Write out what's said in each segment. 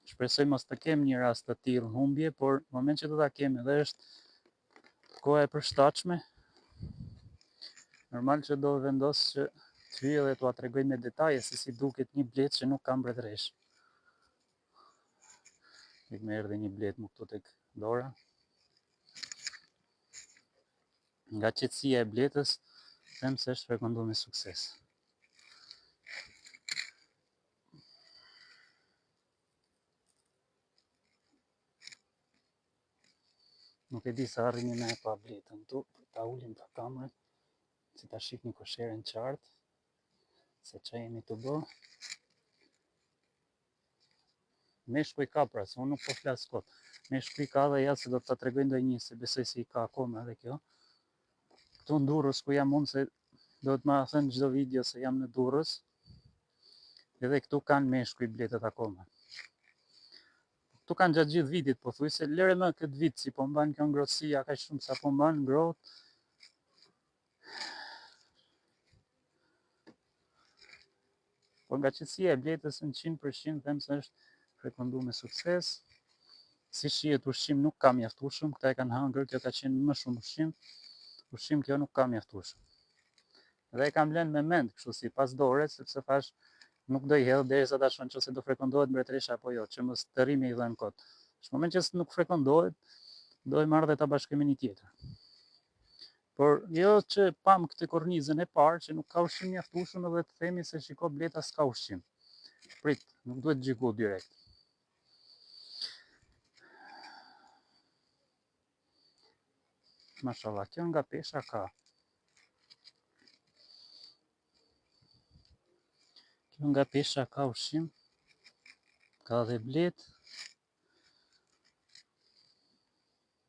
Shpresoj mos të kem një rast të tillë humbje, por në moment që do ta kem edhe është koha e përshtatshme, normal që do vendos që të hyj edhe t'ua tregoj me detaje se si duket një blet që nuk ka mbretëresh. Më erdhi një blet më këtu tek dora. Nga qetësia e bletës, them se është frekonduar me sukses. Nuk e di sa arrini me e pa bletën tu, ta ulim të kamerën, si ta shihni kosherën qartë, se që jemi të bë. Meshkuj ka pra, se unë nuk po flas kot. Meshkuj ka dhe ja se do të ta tregoj ndonjë, se besoj se i ka akoma edhe kjo. Këtu në Durrës ku jam unë, se do të ma thënë çdo video se jam në Durrës, edhe këtu kanë meshkuj bletët akoma. Këtu kanë gjatë gjithë vitit, po thuj se lere më këtë vit, si po mban kjo ngrohtësia kaq shumë sa po mban ngrohtë. Po nga qetësia e bletës në 100% them se është frekonduar me sukses. Si shihet ushqim nuk ka mjaftueshëm, këta e kanë hëngër, kjo ka qenë më shumë ushqim kjo nuk ka mjaftueshëm. Dhe e kam lënë me mend, kështu si pas dore, sepse thash nuk do i hedh derisa ta shoh nëse do frekondohet mbretëresha apo jo, që mos të rri me i dhënë kot. Në moment që nuk frekondohet, do e marr dhe ta bashkoj me një tjetër. Por jo që pam këtë kornizën e parë që nuk ka ushqim mjaftueshëm edhe të themi se shiko bleta s'ka ushqim. Prit, nuk duhet xhiku direkt. Mashallah, kjo nga pesha ka. Kjo nga pesha ka ushqim. Ka dhe blet.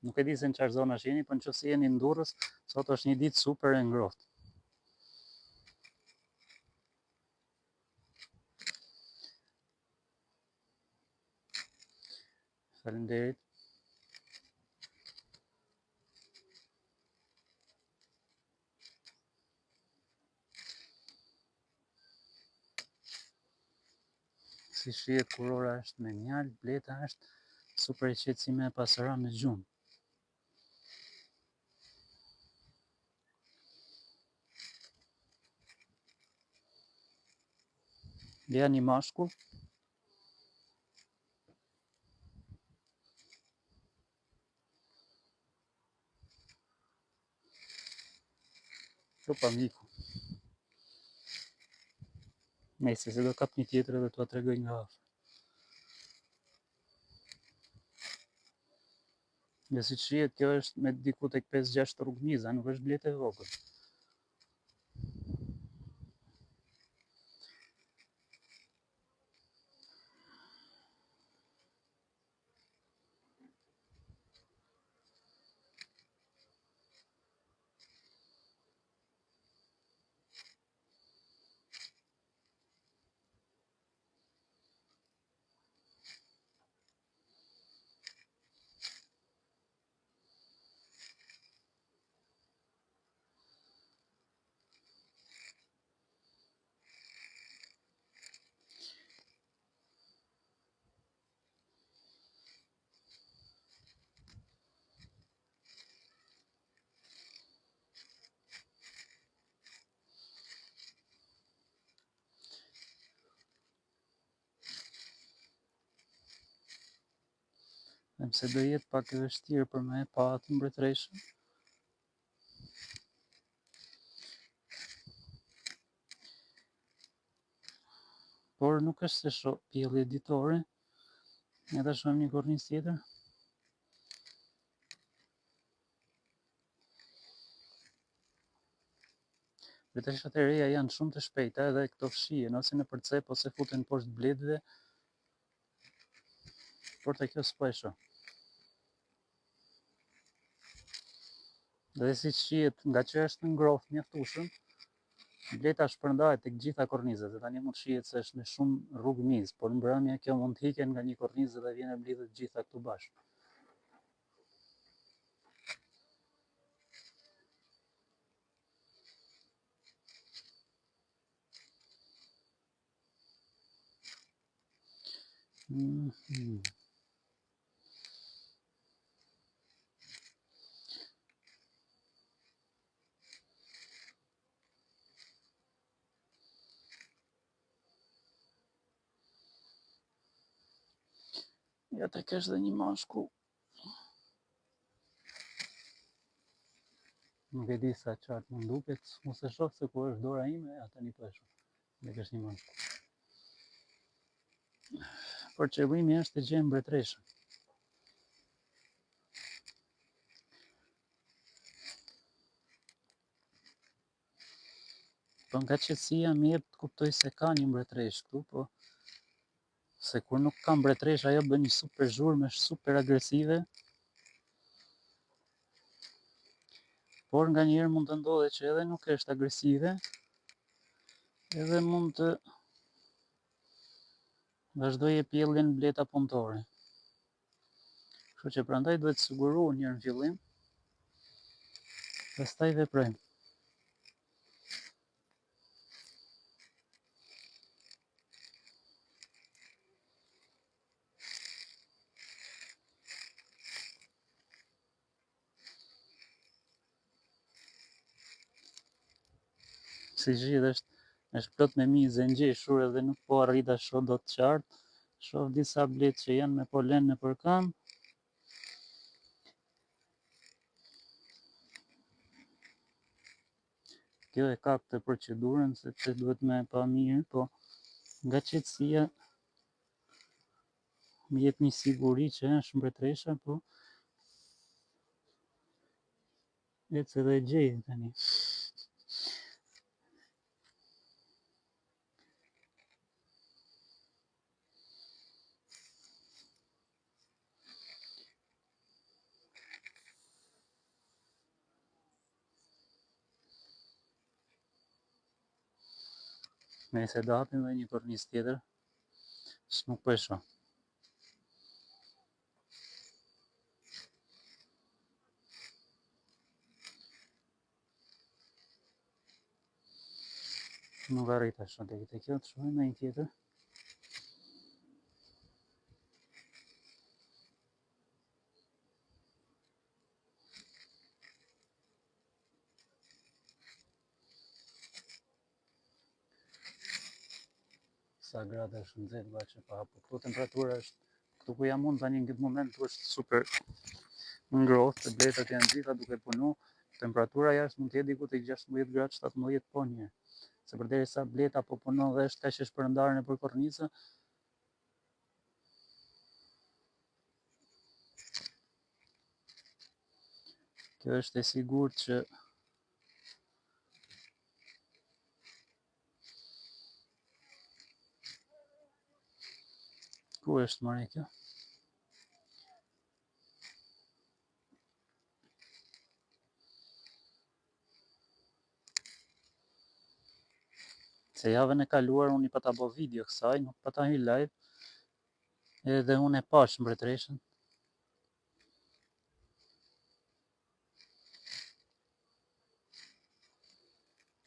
Nuk e di se në çfarë zonash jeni, por nëse jeni në Durrës, sot është një ditë super e ngrohtë. Faleminderit. Si shihet kurora është me mjalë, bleta është super e qetësime e pasëra me gjumë. Leja një mashkull. Kjo pa miku. Nëse se do kap një tjetër edhe t'ua tregoj nga afër. Dhe si shihet, kjo është me diku tek 5-6 rrugmiza, nuk është blet e vogël. Dhe pse do jetë pak e vështirë për me e pa atë mbretëreshën. Por nuk është se shoh pjellje ditore. Ne ta shohim një kornizë tjetër. Mbretëreshat e reja janë shumë të shpejta edhe këto fshihen ose në përcep ose futen poshtë bletëve. Por te kjo s'po e shoh. Dhe si shihet, nga që është ngrohtë mjaftueshëm, bleta shpërndahet tek gjitha kornizat, dhe tani mund shihet se është me shumë rrugëmiz, por në mbrëmje kjo mund të hiqen nga një kornizë dhe vjen e mblidhet gjitha këtu bashkë. Ja të kesh dhe një mashku. Nuk e di sa qartë më nduket, mos e shoh se ku është dora ime, ata një po e shoh. Dhe kesh një mashku. Por qëllimi është të gjemë mbretreshën. Po nga qetësia më jep të kuptoj se ka një mbretresh këtu, po se kur nuk ka mbretresh ajo bën një super zhurmë, është super agresive. Por nganjëherë mund të ndodhe që edhe nuk është agresive, edhe mund të vazhdojë pjelljen bleta punëtore. Kështu që prandaj duhet të sigurohen njërë në fillim, pastaj veprojmë. Si gjithë është plot me mizë e ngjeshur edhe nuk po arrit ta shoh dot qartë. Shoh disa bletë që janë me polen nëpër këmbë. Kjo e ka këtë procedurën sepse duhet me pa mirë, po nga qetësia më jep një siguri që është mbretresha, po ec edhe e gjej tani. Nëse do hapim edhe një kornizë tjetër, s'nuk po e shoh. Nuk arrit ta shoh deri te kjo, të shohim një tjetër. Sa grada është nxehtë bash që pa hapur. Këtu temperatura është, këtu ku jam unë tani në këtë moment është super ngrohtë, të bletët janë gjitha duke punu. Temperatura jashtë mund të jetë diku tek 16 gradë, 17 po një. Se përderisa bleta po punon dhe është kaq e shpërndarë nëpër kornizë, kjo është e sigurt që ku është more kjo? Se javën e kaluar unë i pa ta bo video kësaj, nuk pa ta hy live, edhe unë e pash mbretreshën.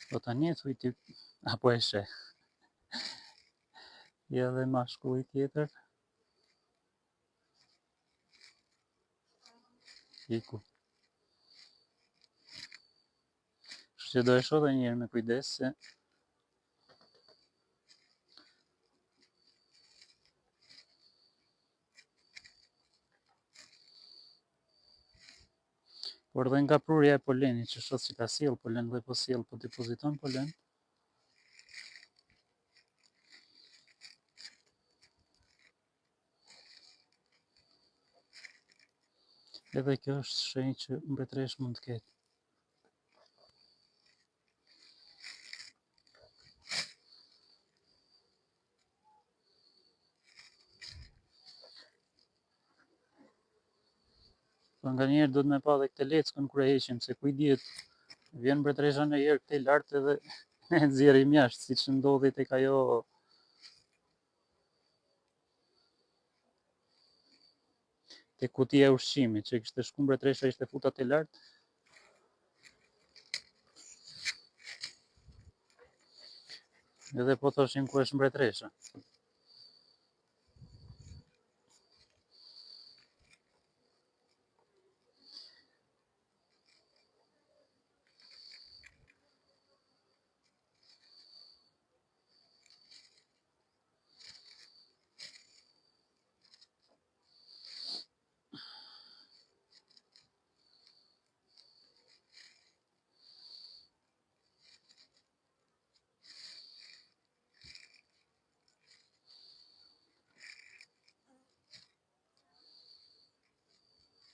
Po tani e thuj ti, apo e sheh. Ja dhe mashkulli tjetër. Iku. Kështu që do e shoh edhe një herë me kujdes se por dhe nga prurja e polenit që shoh si ka sjell polen dhe po sjell, po depoziton polen. Edhe kjo është shenjë që mbretresh mund të ketë. Po nganjëherë duhet me pa edhe këtë leckën kur e heqim, se kujt dihet vjen mbretresha ndonjëherë këtej lart edhe e nxjerrim jashtë, siç ndodhi tek ajo tek kutia e ushqimit, që kishte shku mbretresha, ishte futa te lart. Edhe po thoshim ku është mbretresha.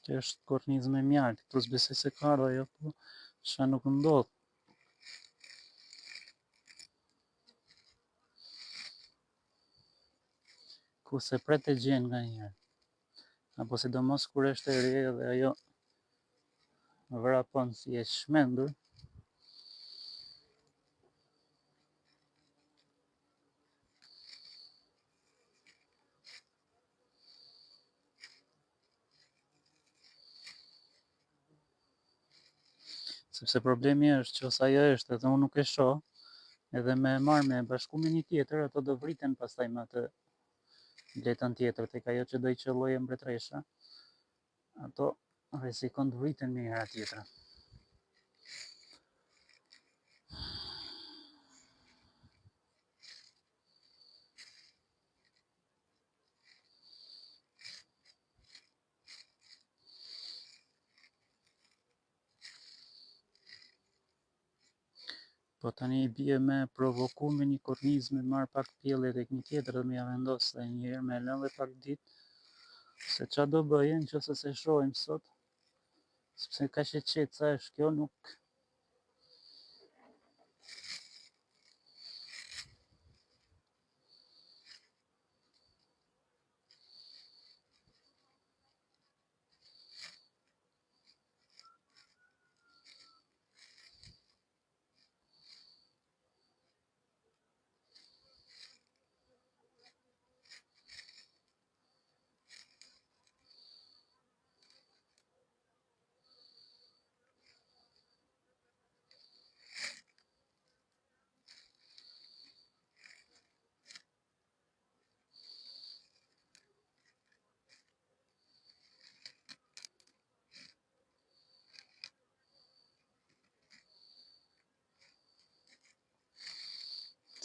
Që është kornizë me mjaltë, këtu s'besoj se ka ardhur ajo, po çka nuk ndodh. Ku se pret e gjen nga njerë, apo sidomos kur është e re dhe ajo vrapon si e shmendur. Sepse problemi është që ose ajo është edhe unë nuk e shoh, edhe me marrë me bashku me një tjetër, ato do vriten pastaj me atë bletën tjetër, tek ajo që do i qelloje mbretëresha, ato rrezikon të vriten me njëra tjetrën. Po tani i bie me provoku me një kornizë, me marr pak pjellje tek një tjetër dhe me ja vendos edhe një herë me lënë dhe pak ditë, se ç'a do bëje nëse se shohim sot, sepse kaq e qetë sa është kjo nuk.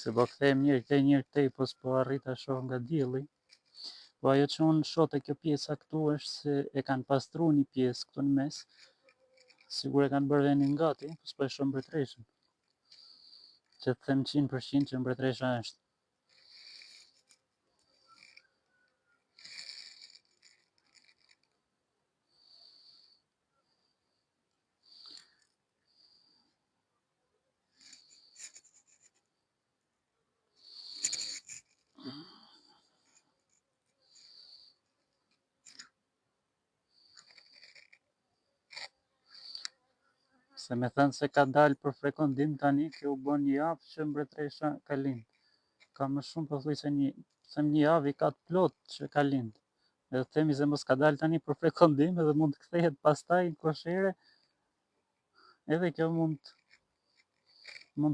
Se po kthehem njërë këtej, po s'po arrit ta shoh nga dielli. Po ajo që unë shoh te kjo pjesa këtu është se e kanë pastruar një pjesë këtu në mes. Sigur e kanë bërë venin gati, po s'po e shoh mbretëreshën. Që të them 100% që mbretëresha është. Se me thënë se ka dalë për frekondim tani, kjo u bën një javë që mbretëresha ka lind. Ka më shumë pothuaj se një javë i ka të plot që ka lind. Edhe themi se mos ka dalë tani për frekondim edhe mund të kthehet pastaj në koshere, edhe kjo mund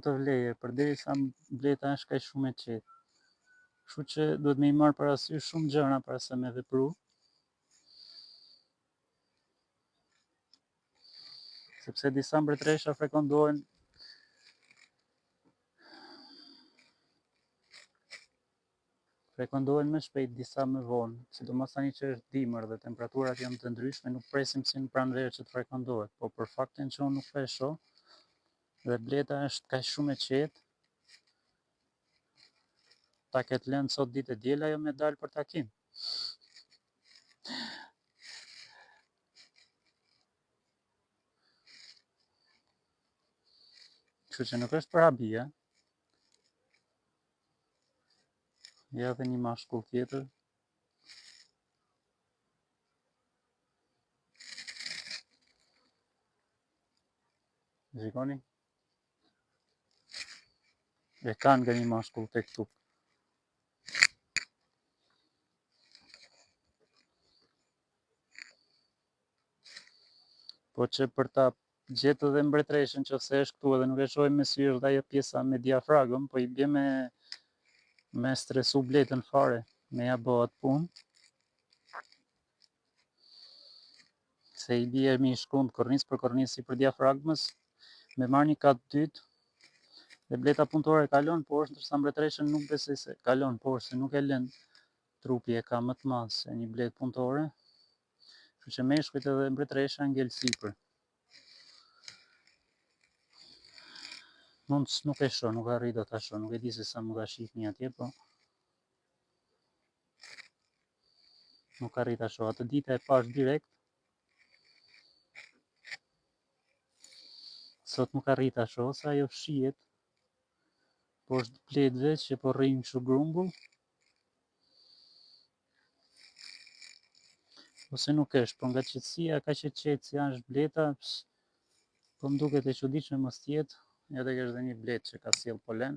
të vleje, përderisa bleta është kaq shumë e qetë. Kështu që duhet me i marr parasysh shumë gjëra para se me vepru. Sepse disa mbretëresha frekondohen më shpejt, disa më vonë, sidomos tani që është dimër dhe temperaturat janë të ndryshme, nuk presim si në pranverë që të frekondohet, po për faktin që unë nuk e shoh dhe bleta është kaq shumë e qetë, ta ketë lënë sot ditë e diel ajo me dalë për takim. Kështu që nuk është për habi, ja edhe një mashkull tjetër. Shikoni? E kanë nga një mashkull tek këtu. Po që për ta gjetë edhe mbretëreshën, nëse është këtu edhe nuk e shohim me sy, është ajo pjesa me diafragëm, po i bie me stresu bletën fare, me ja bë atë punë. Se i bie mi shkund kornizë për kornizë si për diafragmës, me marrë një kat dytë, dhe bleta punëtore kalon poshtë, ndërsa mbretëreshën nuk besoj se kalon poshtë, se nuk e lën, trupi e ka më të madh se një bletë punëtore. Kështu që meshkujt edhe mbretëresha ngel sipër. Nuk e shoh, nuk arrit ta shoh, nuk e di se sa mund ta shihni atje, po nuk arrit ta shoh. Atë ditë e pash direkt, Sot nuk arrita shoh se ajo shihet poshtë bletëve që po rrinë kështu grumbull. Ose nuk është, po nga qetësia kaq e qetë si është bleta, po më duket e çuditshme mos tjetë, edhe që është dhe një bletë që ka sjell polen.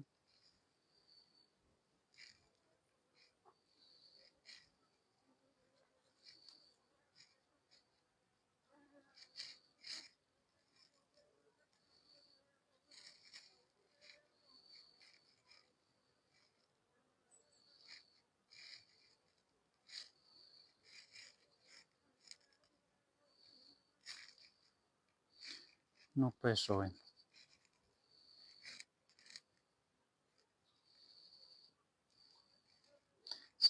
Nuk po e shohin.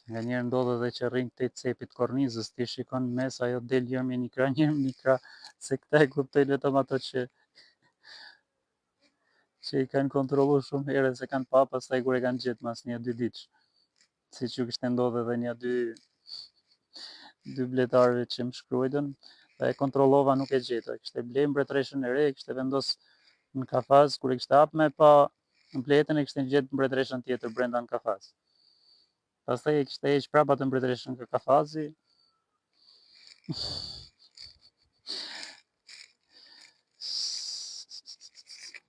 Nga njerë ndodhe dhe që rrinë të cepit kornizës, ti shikon mes, ajo del jo me një kra, se këta e kuptojnë vetëm ato që i kanë kontrolu shumë herë se kanë pa, pastaj kur e kanë gjetë mas 1-2 ditësh. Si që kishte ndodhe dhe 1-2 bletarëve që më shkruajtën, dhe e kontrollova nuk e gjeta. Kishte ble mbretreshën e re, kishte vendos në kafaz, kur e kishte hap me pa bletën e kishte gjetë mbretreshën tjetër brenda në kafaz. Pastaj e kishte heq prapa të mbretëreshën nga kafazi.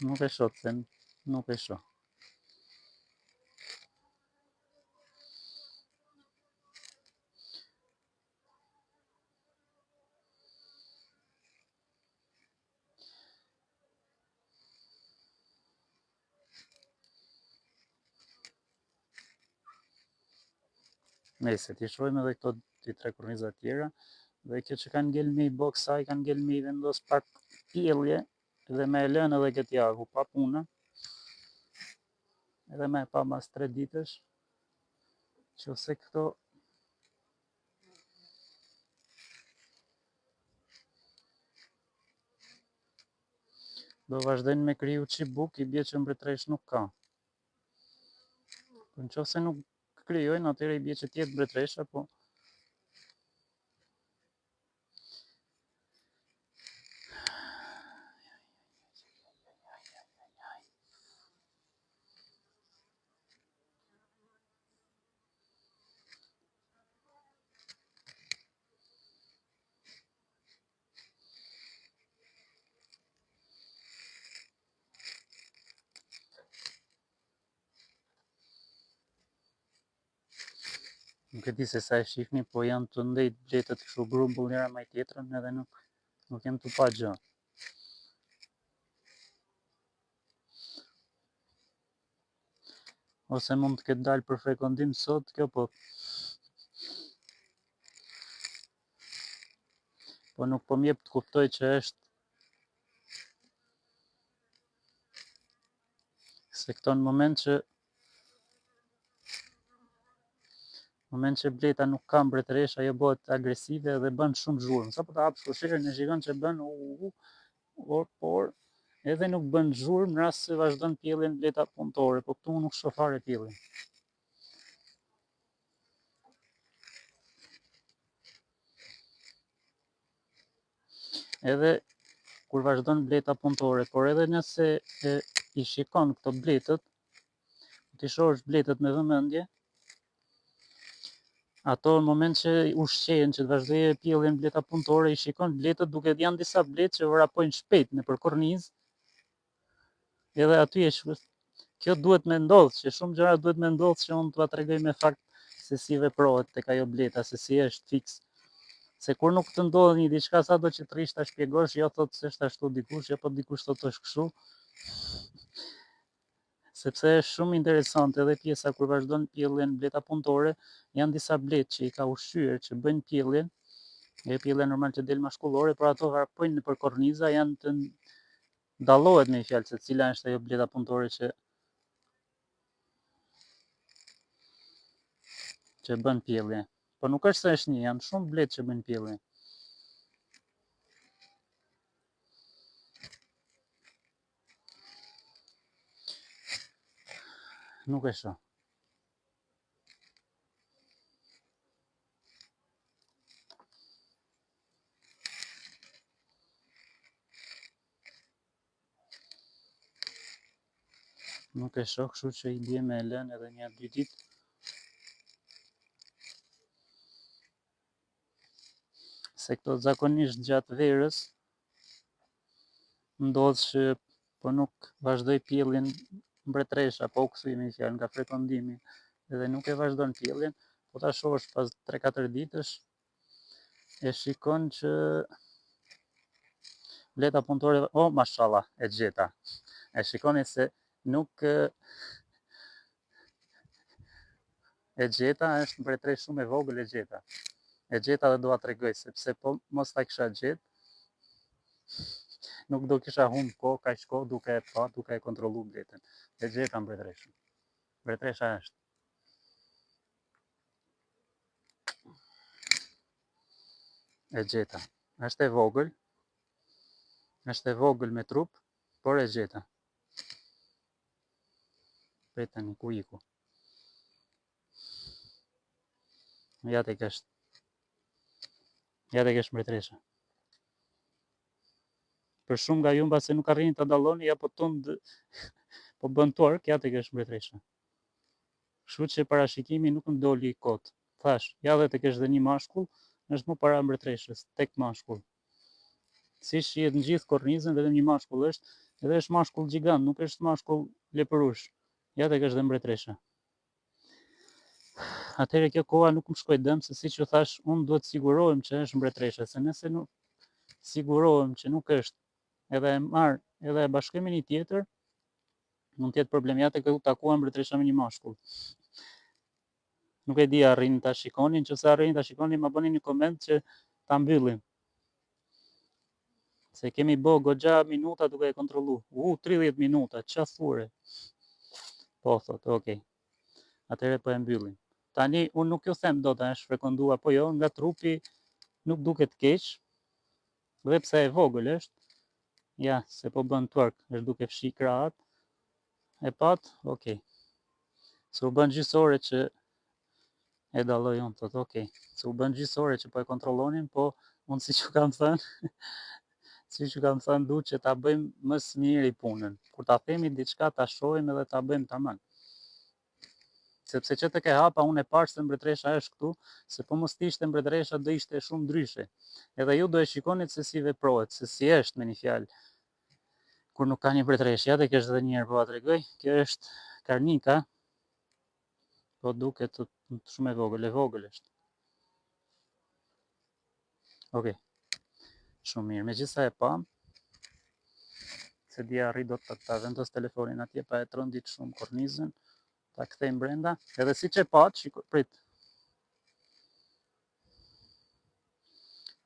Nuk e shoh, nuk e shoh. Nëse ti shohim edhe këto 2-3 korniza tjera, dhe kjo që kanë ngel me i boksa, i kanë ngel me i vendos pak pjellje, edhe me e lënë edhe këtë jagu, pa punë, edhe me pa mas 3 ditësh, që ose këto do vazhdojnë me kriju çibuk, i bie që mbretëresh nuk ka. Po nëse nuk krijojnë, atëherë i bie që tjetë mbretëresha, po nuk e di se sa e shihni, po janë të ndejt bletët kështu grumbull njëra me tjetrën, edhe nuk jam të pa gjë. Ose mund të ketë dalë për frekondim sot, kjo po nuk po m'jep të kuptoj që është se këto në moment që bleta nuk ka mbretëresh, ajo bëhet agresive dhe bën shumë zhurmë. Sa po ta hapësh kosherën e shikon që bën por edhe nuk bën zhurmë në rast se vazhdon pjelljen bleta punëtore, po këtu nuk shoh fare pjelljen. Edhe kur vazhdon bleta punëtore, por edhe nëse i shikon këto bletët, ti shohësh bletët me vëmendje, ato në moment që ushqehen që të vazhdojë pjelljen bleta punëtore, i shikon bletët duke janë disa bletë që vrapojnë shpejt nëpër kornizë. Edhe aty kjo duhet me ndodhë, që shumë gjëra duhet me ndodhë që unë t'ua tregoj me fakt se si veprohet tek ajo bleta, se si është fiks. Se kur nuk të ndodhë një diçka, sa do që të rish ta shpjegosh, jo thotë se është ashtu dikush, jo po dikush thotë është kështu. Sepse është shumë interesante edhe pjesa kur vazhdon pjelljen bleta punëtore, janë disa bletë që i ka ushqyer që bëjnë pjelljen, pjellja normal që del mashkullore, por ato vrapojnë nëpër korniza, janë të dallohet me fjalë se cila është ajo bleta punëtore që bën pjellje. Po nuk është se është një, janë shumë bletë që bëjnë pjellje. Nuk e shoh. Nuk e shoh, kështu që i bie me e lënë edhe 1-2 ditë. Se këto zakonisht gjatë verës ndodh që po nuk vazhdoj pjelljen mbretëresha, po u kthy me fjalë nga frekondimi, edhe nuk e vazhdon pjelljen, po ta shohësh pas 3-4 ditësh e shikon që bleta punëtore, mashallah, e gjeta. E shikoni se nuk e gjeta, është mbretëresh shumë e vogël e gjeta. E gjeta dhe doa t'rregoj, sepse po mos ta kisha gjetë, nuk do kisha humbë kohë, kaq kohë duke e pa, duke e kontrollu bletën. E gjeta mbretëreshën. Mbretëresha është. E gjeta. Është e vogël me trup, por e gjeta. Pritani, ku iku? Ja tek është. Ja tek është mbretëresha. Për shumë nga ju mbase nuk arrini ta dalloni, ja po tund po bën twerk, ja tek është mbretëresha. Kështu që parashikimi nuk më doli kot. Thash, ja dhe tek është dhe një mashkull, është më para mbretëreshës, tek mashkull. Si shihet në gjithë kornizën, vetëm një mashkull është, edhe është mashkull gjigant, nuk është mashkull lepurush. Ja tek është dhe mbretëresha. Atëherë kjo koha nuk më shkoi dëm, se siç ju thash, unë duhet sigurohem që është mbretëresha, se nëse nuk sigurohem që nuk është, edhe e marr, edhe e bashkoj me një tjetër, mund të jetë problem. Ja tek u takua mbretëresha me një mashkull. Nuk e di, arrini ta shikonin, nëse arrini ta shikonin, ma bëni një koment që ta mbyllim. Se kemi bë goxha minuta duke e kontrollu. 30 minuta, çfarë thurë? Po thot, okay. Atëherë po e mbyllim. Tani unë nuk ju them dot a është frekondua apo jo, nga trupi nuk duket keq. Dhe pse e vogël është. Ja, se po bën twerk, është duke fshi krahat. E pat, okay. Se u bën gjysore që e dalloj unë, thot, okay. Se u bën gjysore që po e kontrollonin, po unë siç ju kam thënë, duhet që ta bëjmë më së miri punën. Kur ta themi diçka, ta shohim edhe ta bëjmë tamam. Sepse që të ke hapa, unë e parë se mbretëresha është këtu, se po mos ishte mbretëresha, do ishte shumë ndryshe. Edhe ju do e shikonit se si veprohet, se si është me një fjalë. Kur nuk ka një mbretëresh, ja tek është edhe një herë po ta tregoj. Kjo është karnika, po duket shumë e vogël është. Okej. Shumë mirë. Megjithësa e pam, se dia arri dot ta vendos telefonin atje pa e trondit shumë kornizën, ta kthejmë brenda, edhe siç e pat, prit.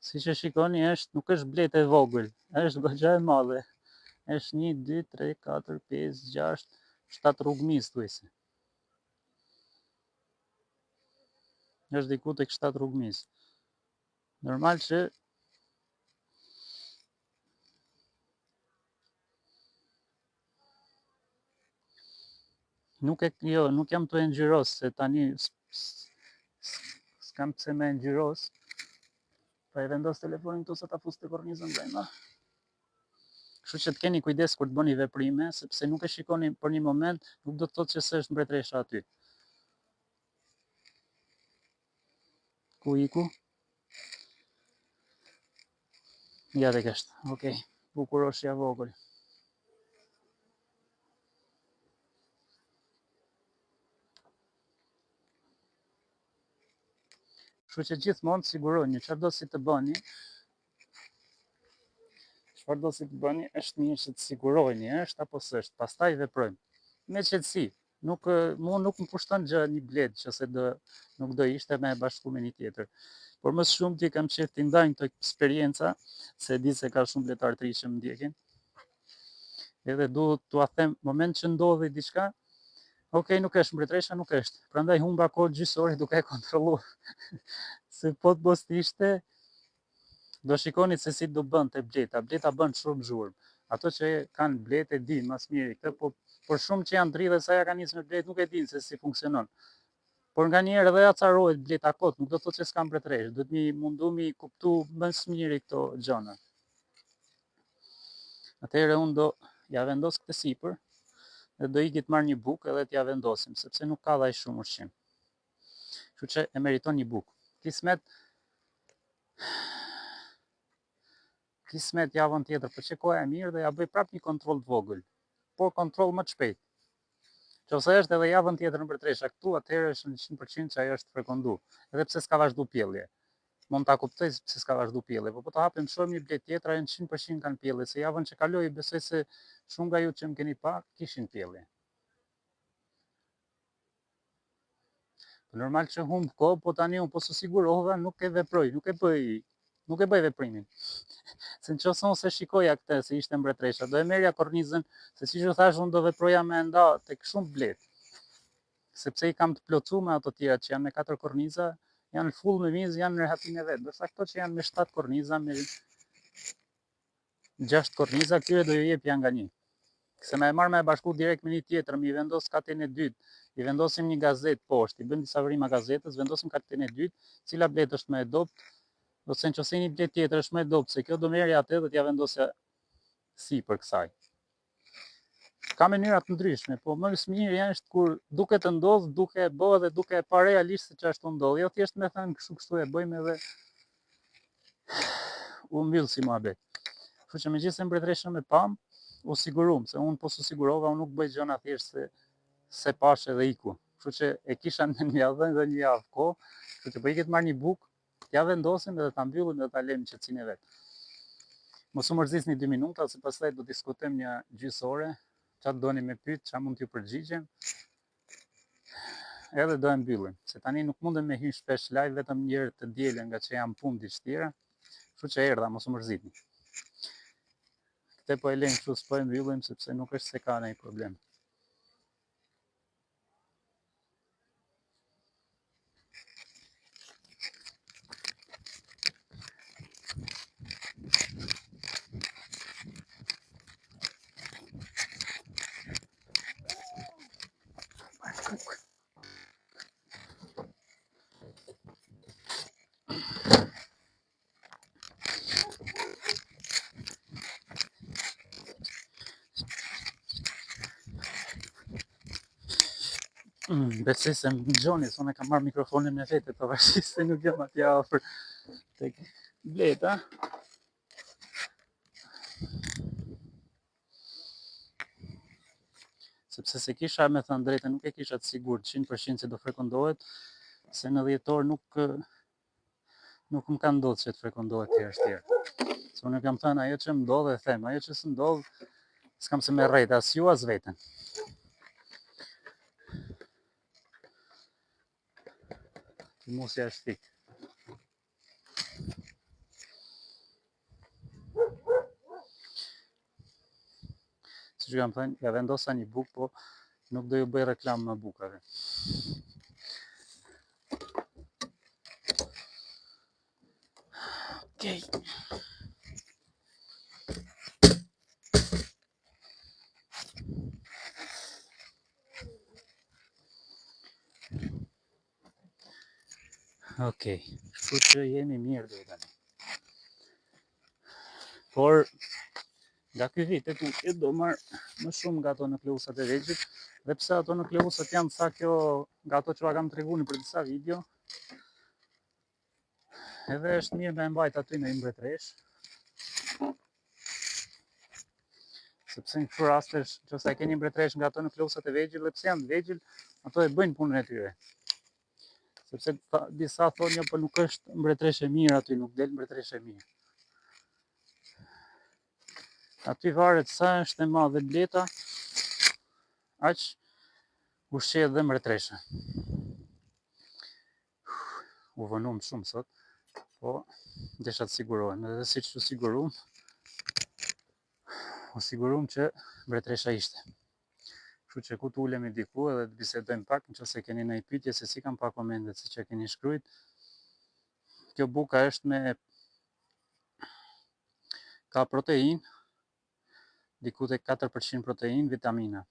Siç e shikoni, nuk është bletë e vogël, është goxha e madhe. Është 1, 2, 3, 4, 5, 6, 7 rrugëmiz thuajse. Është diku tek 7 rrugëmiz. Normal që nuk jam të ngjyros, se tani s'kam pse me ngjyros. Pa e vendos telefonin këtu sa ta fus te kornizën brenda. Kështu që të keni kujdes kur të bëni veprime, sepse nuk e shikoni për një moment, nuk do të thotë që s'është mbretëresha aty. Ku iku? Ja tek është. Okej. Bukuroshja vogël. Kështu që gjithmonë siguroni, çfarëdo si të bëni, është mirë që të siguroheni, është apo s'është, pastaj veprojmë. Me qetësi. Nuk më pushton gjë një blet, nëse nuk do ishte me e bashku me një tjetër. Por më shumë ti kam qef të ndajnë të eksperienca, se di se ka shumë bletarë të ri që më ndjekin. Edhe duhet t'ua them moment që ndodhi diçka, okej, nuk është mbretëresha, nuk është. Prandaj humba kohë gjysore duke e kontrolluar. Se po të mos ishte, do shikoni se si do bënte bleta. Bleta bën shumë zhurmë. Ato që kanë bletë e din mas miri këtë, por shumë që janë të ri dhe sa ja kanë nisë me bletë nuk e din se si funksionon. Por nga njerë edhe acarohet bleta kot, nuk do të thotë që s'kam mbretëresh, do të mundu mi kuptu më së miri këto gjëna. Atëherë unë do ja vendos këtë sipër, dhe do ikit marrë një bukë edhe t'ja vendosim, sepse nuk ka dhaj shumë ushqim. Kështu që e meriton një bukë. Kismet javën tjetër, për që koha e mirë dhe ja bëj prap një kontroll të vogël, por kontroll më të shpejt. Nëse është edhe javën tjetër në mbretëresha këtu, atëherë është në 100% që ajo është frekondu, edhe pse s'ka vazhdu pjellje. Mund ta kuptoj pse s'ka vazhdu pjellje, por po të hapim shohim një blet tjetër, ajo 100% kanë pjellje, se javën që kaloi besoj se shumë nga ju që më keni pa kishin pjellje. Normal që humb kohë, po tani unë po së sigurova, nuk e veproj, nuk e bëj veprimin. Se në qëse unë se shikoja këtë, se ishte mbretëresha, do e merja kornizën, se si që thash, unë do veproja me nda tek shumë blet. Sepse i kam të plotsu me ato tjera që janë me 4 korniza, janë full me mizë, janë në rehatin e vetë. Dërsa këto që janë me 7 korniza, me 6 korniza, këtyre do ju jep janë nga një. Se me e marrë me e bashku direkt me një tjetër, mi vendos katin e dytë, i vendosim një gazet poshtë, i bëm disa vërima gazetës, vendosim katin e dytë, cila blet është më e dopt, ose nëse një blet tjetër është më e dopt, se kjo do merrja atë dhe t'ja vendosja sipër kësaj. Ka mënyra të ndryshme, po më së miri është kur duke të ndodh, duke e bë dhe duke e pa realisht se ç'ashtu ndodh. Jo thjesht me thënë kështu e bëjmë edhe u mbyll si muhabet. Kështu që megjithëse mbretëreshën e pam, u sigurum, se unë po su sigurova, unë nuk bëj gjëna thjesht se pash edhe iku. Kështu që e kisha në një javë dhe një javë kohë, kështu që po iket marrë një bukë, t'ja vendosim edhe ta mbyllim dhe ta lejmë qetësinë e vet. Mos u mërzisni 2 minuta, se pastaj do diskutojmë një gjysë ore, çfarë doni me pyet, çfarë mund t'ju përgjigjem. Edhe do e mbyllim, se tani nuk mundem me hyrë shpesh live, vetëm një herë të dielën nga që jam punë diçtira. Kështu që erdha, mos u mërzitni. Këtë po e lejmë kështu, s'po e mbyllim sepse nuk është se ka ndonjë problem. Besoj se më gjoni, se unë kam marrë mikrofonin me vete, pavarësisht se nuk jam atje afër tek bleta. Sepse se kisha me thënë drejtë, nuk e kisha të sigurt 100% se do frekondohet, se në 10 orë nuk më ka ndodhur që të frekondohet tjerë. Se unë kam thënë ajo që më ndodh e them, ajo që s'ndodh, s'kam se me rrejt as ju as veten. Musja është fik. Si që kam thënë, ja vendosa një bukë, po nuk do ju bëj reklam më bukave. Okej. Okej, kështu që jemi mirë dhe tani. Por, nga ky vit e tutje do marr më shumë nga ato nukleusat e vegjël, dhe pse ato nukleusat janë sa kjo nga ato që kam treguar për disa video, edhe është mirë me mbajt aty në mbretëresh. Sepse në këto raste, nëse keni mbretëresh nga ato nukleusat e vegjël, dhe pse janë vegjël, ato e bëjnë punën e tyre. Sepse disa thonë, jo, po nuk është mbretëresh e mirë aty, nuk del mbretëresh e mirë. Aty varet sa është e madhe bleta, aq ushqehet dhe mbretëresha. U vënum shumë sot, po desha të sigurohem, edhe siç u siguruam që mbretëresha ishte. Kështu që ku t'ulemi diku edhe të bisedojmë pak, nëse keni ndonjë pyetje, se si kam pa komentet siç e keni shkruajt. Kjo buka është ka proteinë, diku tek 4% proteinë, vitamina.